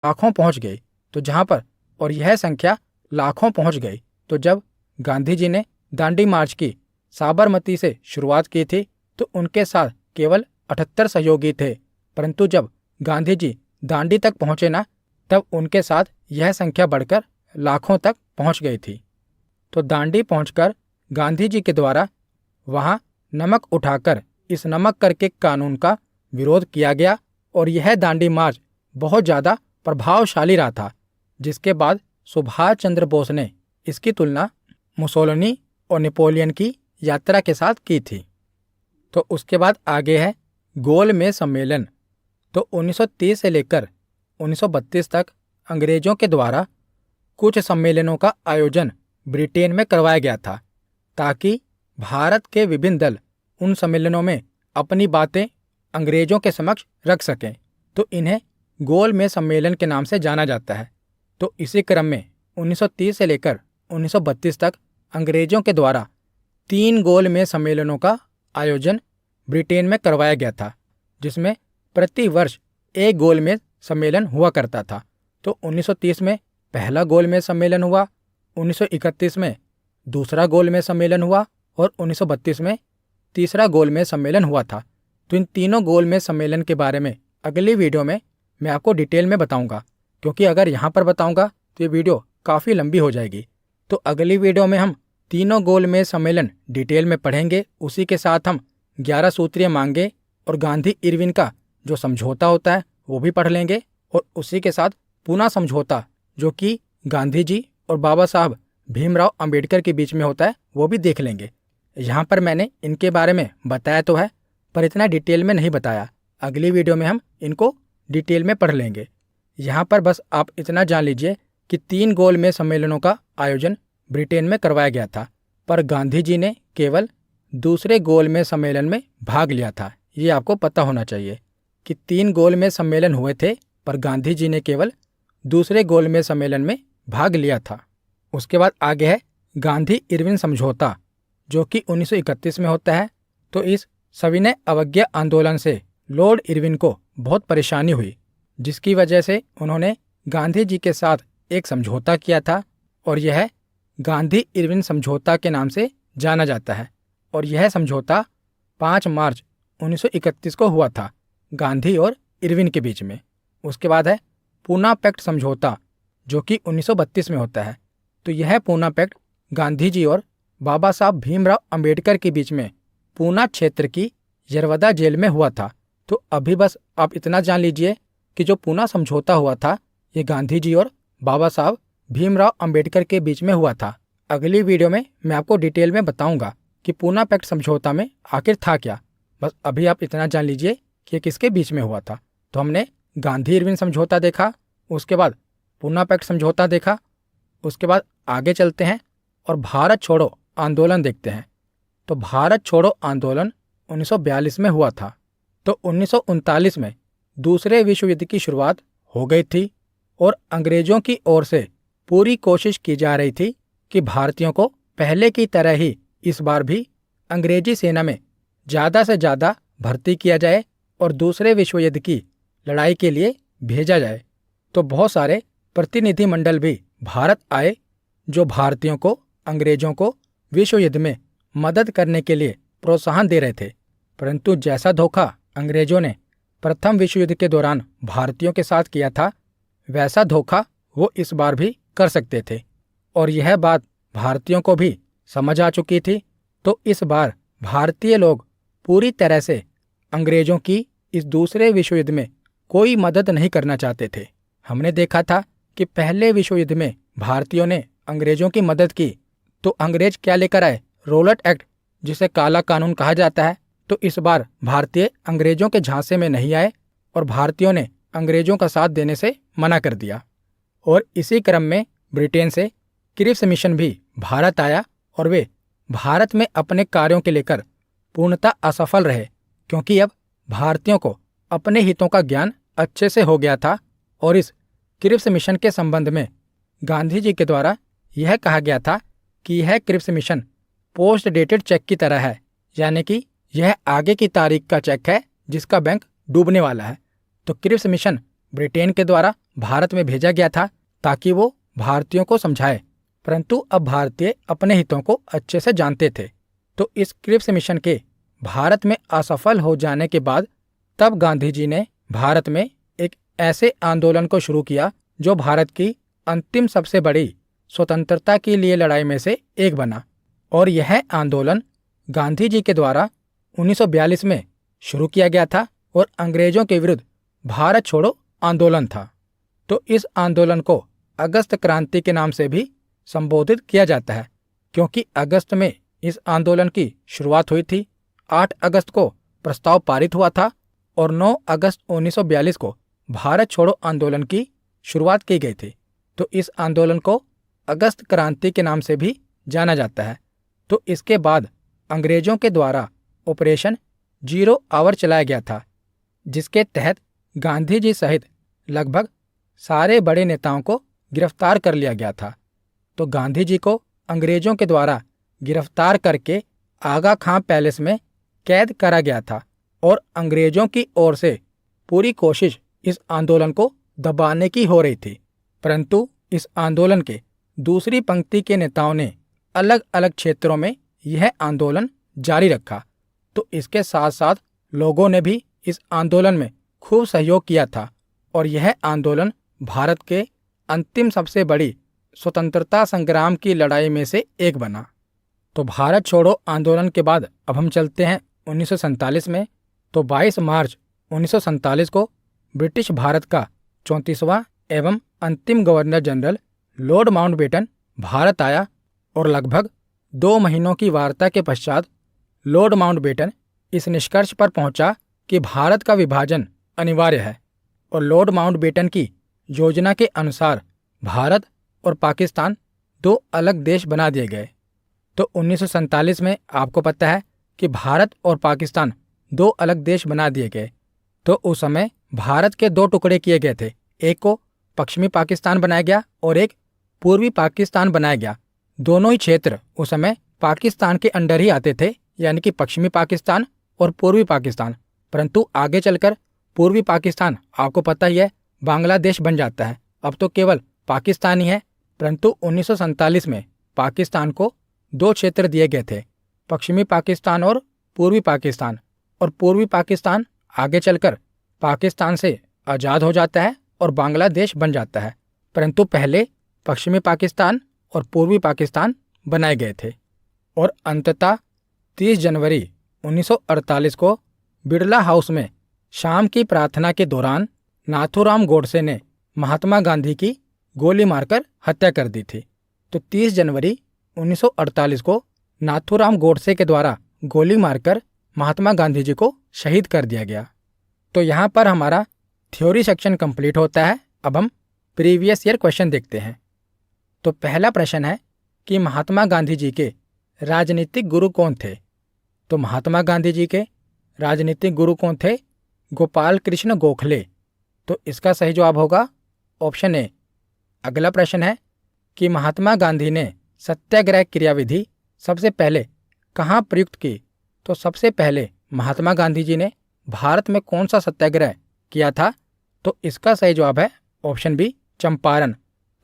लाखों पहुंच गई, तो जहां पर और यह संख्या लाखों पहुंच गई तो जब गांधी जी ने दांडी मार्च की साबरमती से शुरुआत की थी तो उनके साथ केवल 78 सहयोगी थे, परंतु जब गांधी जी दांडी तक पहुंचे ना, तब उनके साथ यह संख्या बढ़कर लाखों तक पहुंच गई थी। तो दांडी पहुंचकर गांधी जी के द्वारा वहां नमक उठाकर इस नमक कर के कानून का विरोध किया गया और यह दांडी मार्च बहुत ज़्यादा प्रभावशाली रहा था, जिसके बाद सुभाष चंद्र बोस ने इसकी तुलना मुसोलिनी और नेपोलियन की यात्रा के साथ की थी। तो उसके बाद आगे है गोलमेज सम्मेलन। तो 1930 से लेकर 1932 तक अंग्रेजों के द्वारा कुछ सम्मेलनों का आयोजन ब्रिटेन में करवाया गया था ताकि भारत के विभिन्न दल उन सम्मेलनों में अपनी बातें अंग्रेजों के समक्ष रख सकें। तो इन्हें गोलमेज सम्मेलन के नाम से जाना जाता है। तो इसी क्रम में 1930 से लेकर 1932 तक अंग्रेजों के द्वारा 3 गोलमेज सम्मेलनों का आयोजन ब्रिटेन में करवाया गया था, जिसमें प्रति वर्ष एक गोलमेज सम्मेलन हुआ करता था। तो 1930 में पहला गोलमेज सम्मेलन हुआ, 1931 में दूसरा गोलमेज सम्मेलन हुआ और 1932 में तीसरा गोलमेज सम्मेलन हुआ था। तो इन तीनों गोलमेज सम्मेलन के बारे में अगली वीडियो में मैं आपको डिटेल में बताऊंगा, क्योंकि अगर यहाँ पर बताऊंगा तो ये वीडियो काफ़ी लंबी हो जाएगी। तो अगली वीडियो में हम तीनों गोलमेज सम्मेलन डिटेल में पढ़ेंगे। उसी के साथ हम 11 सूत्रीय मांगे और गांधी इरविन का जो समझौता होता है वो भी पढ़ लेंगे, और उसी के साथ पूना समझौता जो कि गांधी जी और बाबा साहब भीमराव अंबेडकर के बीच में होता है वो भी देख लेंगे। यहाँ पर मैंने इनके बारे में बताया तो है, पर इतना डिटेल में नहीं बताया। अगली वीडियो में हम इनको डिटेल में पढ़ लेंगे। यहाँ पर बस आप इतना जान लीजिए कि 3 गोलमेज सम्मेलनों का आयोजन ब्रिटेन में करवाया गया था, पर गांधी जी ने केवल दूसरे गोलमेज सम्मेलन में भाग लिया था। ये आपको पता होना चाहिए कि 3 गोलमेज सम्मेलन हुए थे, पर गांधी जी ने केवल दूसरे गोलमेज सम्मेलन में भाग लिया था। उसके बाद आगे है गांधी इरविन समझौता, जो कि 1931 में होता है। तो इस सविनय अवज्ञा आंदोलन से लॉर्ड इरविन को बहुत परेशानी हुई, जिसकी वजह से उन्होंने गांधी जी के साथ एक समझौता किया था और यह गांधी इरविन समझौता के नाम से जाना जाता है। और यह समझौता 5 मार्च 1931 को हुआ था गांधी और इरविन के बीच में। उसके बाद है पूना पैक्ट समझौता, जो कि 1932 में होता है। तो यह पूना पैक्ट गांधी जी और बाबा साहब भीमराव अंबेडकर के बीच में पूना क्षेत्र की यरवदा जेल में हुआ था। तो अभी बस आप इतना जान लीजिए कि जो पूना समझौता हुआ था ये गांधी जी और बाबा साहब भीमराव अंबेडकर के बीच में हुआ था। अगली वीडियो में मैं आपको डिटेल में बताऊंगा कि पूना पैक्ट समझौता में आखिर था क्या। बस अभी आप इतना जान लीजिए कि ये किसके बीच में हुआ था। तो हमने गांधी इरविन समझौता देखा, उसके बाद पूना पैक्ट समझौता देखा, उसके बाद आगे चलते हैं और भारत छोड़ो आंदोलन देखते हैं। तो भारत छोड़ो आंदोलन 1942 में हुआ था। तो 1939 में दूसरे विश्व युद्ध की शुरुआत हो गई थी और अंग्रेजों की ओर से पूरी कोशिश की जा रही थी कि भारतीयों को पहले की तरह ही इस बार भी अंग्रेजी सेना में ज़्यादा से ज़्यादा भर्ती किया जाए और दूसरे विश्व युद्ध की लड़ाई के लिए भेजा जाए। तो बहुत सारे प्रतिनिधिमंडल भी भारत आए जो भारतीयों को अंग्रेजों को विश्व युद्ध में मदद करने के लिए प्रोत्साहन दे रहे थे। परंतु जैसा धोखा अंग्रेजों ने प्रथम विश्व युद्ध के दौरान भारतीयों के साथ किया था, वैसा धोखा वो इस बार भी कर सकते थे और यह बात भारतीयों को भी समझ आ चुकी थी। तो इस बार भारतीय लोग पूरी तरह से अंग्रेजों की इस दूसरे विश्व युद्ध में कोई मदद नहीं करना चाहते थे। हमने देखा था कि पहले विश्व युद्ध में भारतीयों ने अंग्रेजों की मदद की तो अंग्रेज क्या लेकर आए, रोलट एक्ट, जिसे काला कानून कहा जाता है। तो इस बार भारतीय अंग्रेजों के झांसे में नहीं आए और भारतीयों ने अंग्रेजों का साथ देने से मना कर दिया। और इसी क्रम में ब्रिटेन से क्रिप्स मिशन भी भारत आया और वे भारत में अपने कार्यों के लेकर पूर्णतः असफल रहे, क्योंकि अब भारतीयों को अपने हितों का ज्ञान अच्छे से हो गया था। और इस क्रिप्स मिशन के संबंध में गांधी जी के द्वारा यह कहा गया था कि यह Cripps mission post dated cheque की तरह है, यानी कि यह आगे की तारीख का चेक है जिसका बैंक डूबने वाला है। तो क्रिप्स मिशन ब्रिटेन के द्वारा भारत में भेजा गया था ताकि वो भारतीयों को समझाए, परंतु अब भारतीय अपने हितों को अच्छे से जानते थे। तो इस क्रिप्स मिशन के भारत में असफल हो जाने के बाद तब गांधी जी ने भारत में एक ऐसे आंदोलन को शुरू किया जो भारत की अंतिम सबसे बड़ी स्वतंत्रता के लिए लड़ाई में से एक बना। और यह आंदोलन गांधी जी के द्वारा 1942 में शुरू किया गया था और अंग्रेजों के विरुद्ध भारत छोड़ो आंदोलन था। तो इस आंदोलन को अगस्त क्रांति के नाम से भी संबोधित किया जाता है, क्योंकि अगस्त में इस आंदोलन की शुरुआत हुई थी। 8 अगस्त को प्रस्ताव पारित हुआ था और 9 अगस्त 1942 को भारत छोड़ो आंदोलन की शुरुआत की गई थी। तो इस आंदोलन को अगस्त क्रांति के नाम से भी जाना जाता है। तो इसके बाद अंग्रेजों के द्वारा ऑपरेशन 0 आवर चलाया गया था, जिसके तहत गांधी जी सहित लगभग सारे बड़े नेताओं को गिरफ्तार कर लिया गया था। तो गांधी जी को अंग्रेजों के द्वारा गिरफ्तार करके आगा खां पैलेस में कैद करा गया था और अंग्रेजों की ओर से पूरी कोशिश इस आंदोलन को दबाने की हो रही थी। परंतु इस आंदोलन के दूसरी पंक्ति के नेताओं ने अलग अलग क्षेत्रों में यह आंदोलन जारी रखा। तो इसके साथ साथ लोगों ने भी इस आंदोलन में खूब सहयोग किया था और यह आंदोलन भारत के अंतिम सबसे बड़ी स्वतंत्रता संग्राम की लड़ाई में से एक बना। तो भारत छोड़ो आंदोलन के बाद अब हम चलते हैं 1947 में। तो 22 मार्च 1947 को ब्रिटिश भारत का 34वां एवं अंतिम governor general Lord Mountbatten Bharat आया और लगभग 2 महीनों की वार्ता के पश्चात लॉर्ड माउंटबेटन इस निष्कर्ष पर पहुंचा कि भारत का विभाजन अनिवार्य है और लॉर्ड माउंटबेटन की योजना के अनुसार भारत और पाकिस्तान 2 अलग देश बना दिए गए। तो 1947 में आपको पता है कि भारत और पाकिस्तान 2 अलग देश बना दिए गए। तो उस समय भारत के 2 टुकड़े किए गए थे, एक को पश्चिमी पाकिस्तान बनाया गया और एक पूर्वी पाकिस्तान बनाया गया। दोनों ही क्षेत्र उस समय पाकिस्तान के अंडर ही आते थे, यानी कि पश्चिमी पाकिस्तान और पूर्वी पाकिस्तान। परंतु आगे चलकर पूर्वी पाकिस्तान आपको पता ही है बांग्लादेश बन जाता है। अब तो केवल पाकिस्तान ही है, परंतु 1947 में पाकिस्तान को 2 क्षेत्र दिए गए थे, पश्चिमी पाकिस्तान और पूर्वी पाकिस्तान। और पूर्वी पाकिस्तान आगे चलकर पाकिस्तान से आज़ाद हो जाता है और बांग्लादेश बन जाता है। परंतु पहले पश्चिमी पाकिस्तान और पूर्वी पाकिस्तान बनाए गए थे। और अंततः 30 जनवरी 1948 को बिरला हाउस में शाम की प्रार्थना के दौरान नाथूराम गोडसे ने महात्मा गांधी की गोली मारकर हत्या कर दी थी। तो 30 जनवरी 1948 को नाथूराम गोडसे के द्वारा गोली मारकर महात्मा गांधी जी को शहीद कर दिया गया। तो यहाँ पर हमारा थ्योरी सेक्शन कंप्लीट होता है। अब हम प्रीवियस ईयर क्वेश्चन देखते हैं। तो पहला प्रश्न है कि महात्मा गांधी जी के राजनीतिक गुरु कौन थे? तो महात्मा गांधी जी के राजनीतिक गुरु कौन थे? गोपाल कृष्ण गोखले। तो इसका सही जवाब होगा ऑप्शन ए। अगला प्रश्न है कि महात्मा गांधी ने सत्याग्रह क्रियाविधि सबसे पहले कहाँ प्रयुक्त की? तो सबसे पहले महात्मा गांधी जी ने भारत में कौन सा सत्याग्रह किया था? तो इसका सही जवाब है ऑप्शन बी, चंपारण।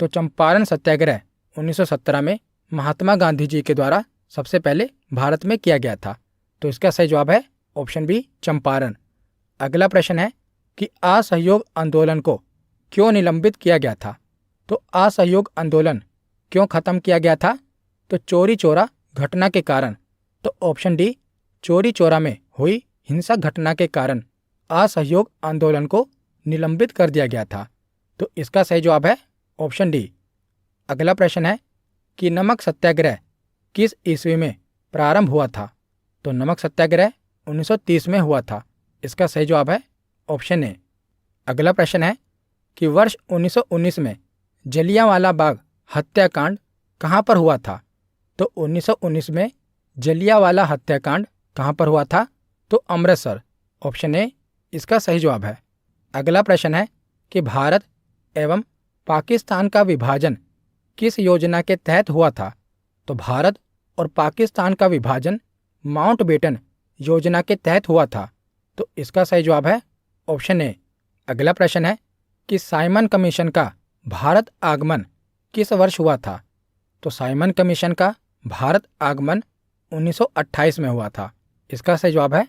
तो चंपारण सत्याग्रह 1917 में महात्मा गांधी जी के द्वारा सबसे पहले भारत में किया गया था। तो इसका सही जवाब है ऑप्शन बी, चंपारण। अगला प्रश्न है कि असहयोग आंदोलन को क्यों निलंबित किया गया था? तो असहयोग आंदोलन क्यों खत्म किया गया था? तो चोरी चौरा घटना के कारण। तो ऑप्शन डी, चोरी चौरा में हुई हिंसक घटना के कारण असहयोग आंदोलन को निलंबित कर दिया गया था। तो इसका सही जवाब है ऑप्शन डी। अगला प्रश्न है कि नमक सत्याग्रह किस ईस्वी में प्रारंभ हुआ था? तो नमक सत्याग्रह 1930 में हुआ था। इसका सही जवाब है ऑप्शन ए। अगला प्रश्न है कि वर्ष 1919 में जलियांवाला बाग हत्याकांड कहाँ पर हुआ था? तो 1919 में जलियांवाला हत्याकांड कहाँ पर हुआ था? तो अमृतसर। ऑप्शन ए इसका सही जवाब है। अगला प्रश्न है कि भारत एवं पाकिस्तान का विभाजन किस योजना के तहत हुआ था? तो भारत और पाकिस्तान का विभाजन माउंटबेटन योजना के तहत हुआ था। तो इसका सही जवाब है ऑप्शन ए। अगला प्रश्न है कि साइमन कमीशन का भारत आगमन किस वर्ष हुआ था? तो साइमन कमीशन का भारत आगमन 1928 में हुआ था। इसका सही जवाब है